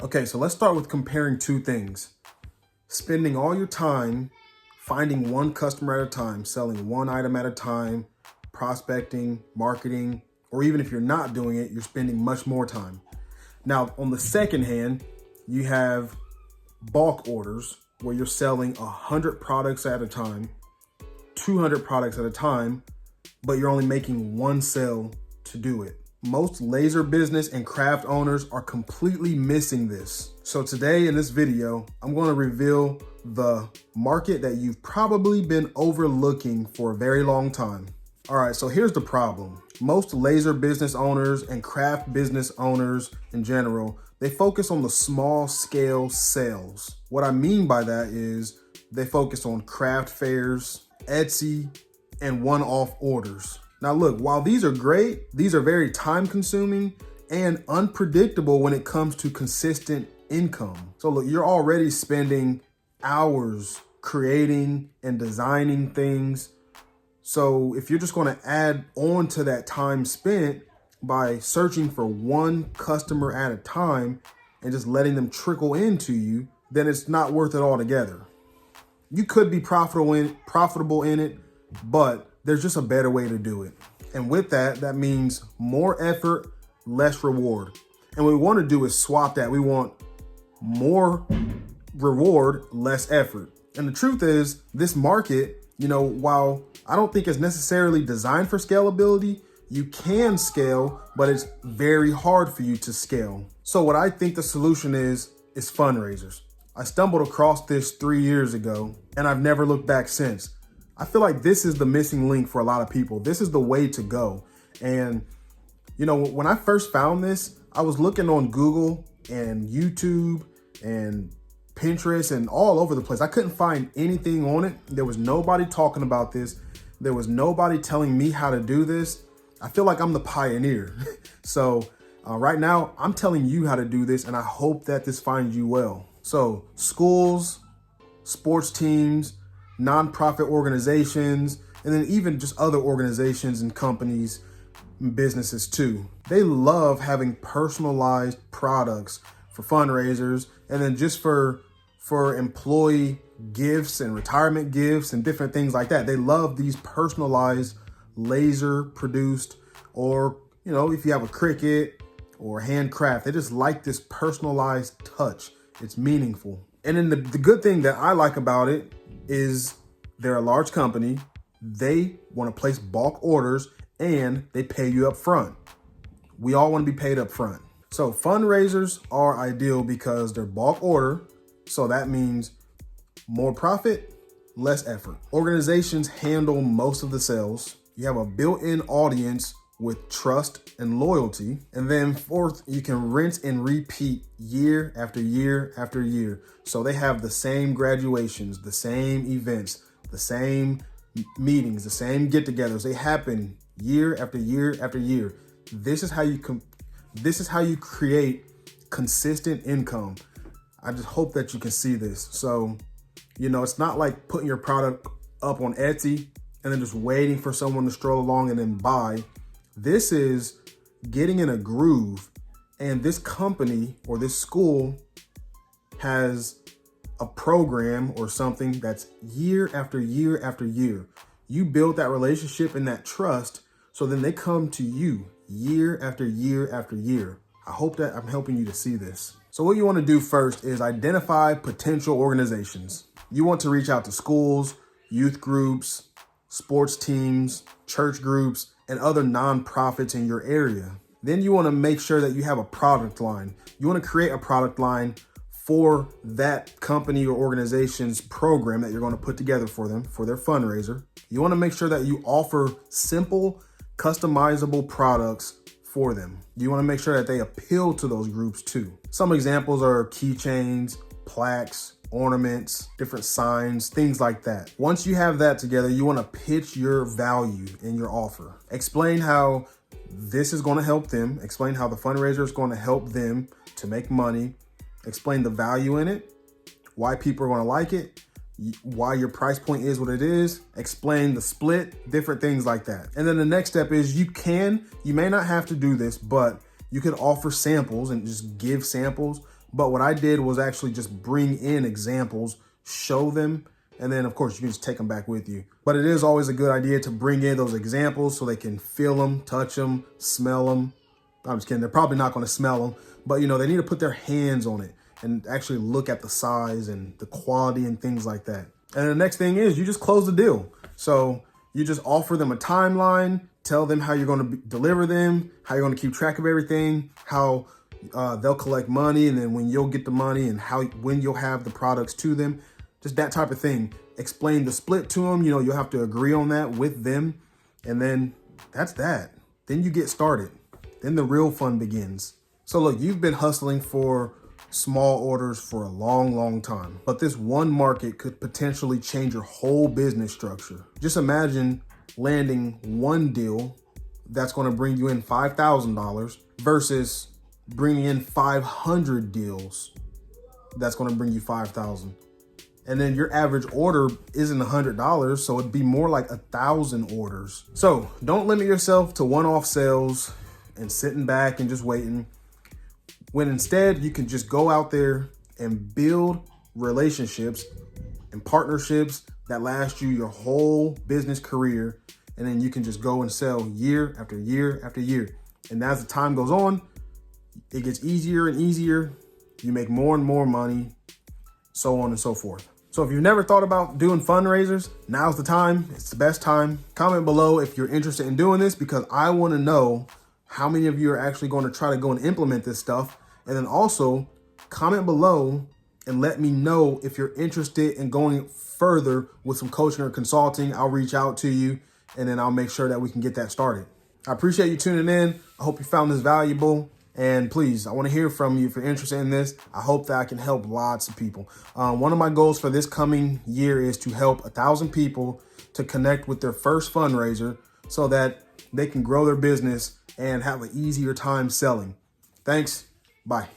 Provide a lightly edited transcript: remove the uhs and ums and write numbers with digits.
Okay, so let's start with comparing two things. Spending all your time finding one customer at a time, selling one item at a time, prospecting, marketing, or even if you're not doing it, you're spending much more time. Now, on the second hand, you have bulk orders where you're selling 100 products at a time, 200 products at a time, but you're only making one sale to do it. Most laser business and craft owners are completely missing this. So today in this video, I'm going to reveal the market that you've probably been overlooking for a very long time. All right, so here's the problem. Most laser business owners and craft business owners in general, they focus on the small scale sales. What I mean by that is they focus on craft fairs, Etsy, and one-off orders. Now look, while these are great, these are very time consuming and unpredictable when it comes to consistent income. So look, you're already spending hours creating and designing things. So if you're just going to add on to that time spent by searching for one customer at a time and just letting them trickle into you, then it's not worth it altogether. You could be profitable in it, but there's just a better way to do it. And with that, that means more effort, less reward. And what we want to do is swap that. We want more reward, less effort. And the truth is, this market, while I don't think it's necessarily designed for scalability, you can scale, but it's very hard for you to scale. So what I think the solution is fundraisers. I stumbled across this 3 years ago and I've never looked back since. I feel like this is the missing link for a lot of people. This is the way to go. And, when I first found this, I was looking on Google and YouTube and Pinterest and all over the place. I couldn't find anything on it. There was nobody talking about this. There was nobody telling me how to do this. I feel like I'm the pioneer. So right now I'm telling you how to do this, and I hope that this finds you well. So schools, sports teams, nonprofit organizations, and then even just other organizations and companies and businesses too. They love having personalized products for fundraisers, and then just for employee gifts and retirement gifts and different things like that. They love these personalized laser produced, or if you have a Cricut or handcraft, they just like this personalized touch. It's meaningful. And then the good thing that I like about it is they're a large company. They want to place bulk orders and they pay you up front. We all want to be paid up front. So fundraisers are ideal because they're bulk order. So that means more profit, less effort. Organizations handle most of the sales. You have a built-in audience with trust and loyalty. And then fourth, you can rinse and repeat year after year after year. So they have the same graduations, the same events, the same meetings, the same get-togethers. They happen year after year after year. This is how you create consistent income. I just hope that you can see this. So, it's not like putting your product up on Etsy and then just waiting for someone to stroll along and then buy. This is getting in a groove, and this company or this school has a program or something that's year after year after year. You build that relationship and that trust, so then they come to you year after year after year. I hope that I'm helping you to see this. So what you want to do first is identify potential organizations. You want to reach out to schools, youth groups, sports teams, church groups, and other nonprofits in your area. Then you want to make sure that you have a product line. You want to create a product line for that company or organization's program that you're going to put together for them, for their fundraiser. You want to make sure that you offer simple, customizable products for them. You want to make sure that they appeal to those groups too. Some examples are keychains, plaques, ornaments, different signs, things like that. Once you have that together, you want to pitch your value in your offer. Explain how this is going to help them. Explain how the fundraiser is going to help them to make money. Explain the value in it, why people are going to like it, why your price point is what it is. Explain the split, different things like that. And then the next step is you may not have to do this, but you could offer samples and just give samples But what I did was actually just bring in examples, show them, and then of course you can just take them back with you. But it is always a good idea to bring in those examples so they can feel them, touch them, smell them. I'm just kidding. They're probably not going to smell them, but they need to put their hands on it and actually look at the size and the quality and things like that. And the next thing is you just close the deal. So you just offer them a timeline, tell them how you're going to deliver them, how you're going to keep track of everything, how they'll collect money, and then when you'll get the money, and when you'll have the products to them, just that type of thing. Explain the split to them. You'll have to agree on that with them. And then that's that. Then you get started. Then the real fun begins. So look, you've been hustling for small orders for a long, long time, but this one market could potentially change your whole business structure. Just imagine landing one deal that's going to bring you in $5,000 versus bringing in 500 deals that's going to bring you $5,000. And then your average order isn't $100, so it'd be more like 1,000 orders. So don't limit yourself to one-off sales and sitting back and just waiting, when instead you can just go out there and build relationships and partnerships that last you your whole business career. And then you can just go and sell year after year after year. And as the time goes on, it gets easier and easier. You make more and more money, so on and so forth. So if you've never thought about doing fundraisers, now's the time. It's the best time. Comment below if you're interested in doing this, because I want to know how many of you are actually going to try to go and implement this stuff. And then also comment below and let me know if you're interested in going further with some coaching or consulting. I'll reach out to you and then I'll make sure that we can get that started. I appreciate you tuning in. I hope you found this valuable. And please, I want to hear from you if you're interested in this. I hope that I can help lots of people. One of my goals for this coming year is to help 1,000 people to connect with their first fundraiser so that they can grow their business and have an easier time selling. Thanks. Bye.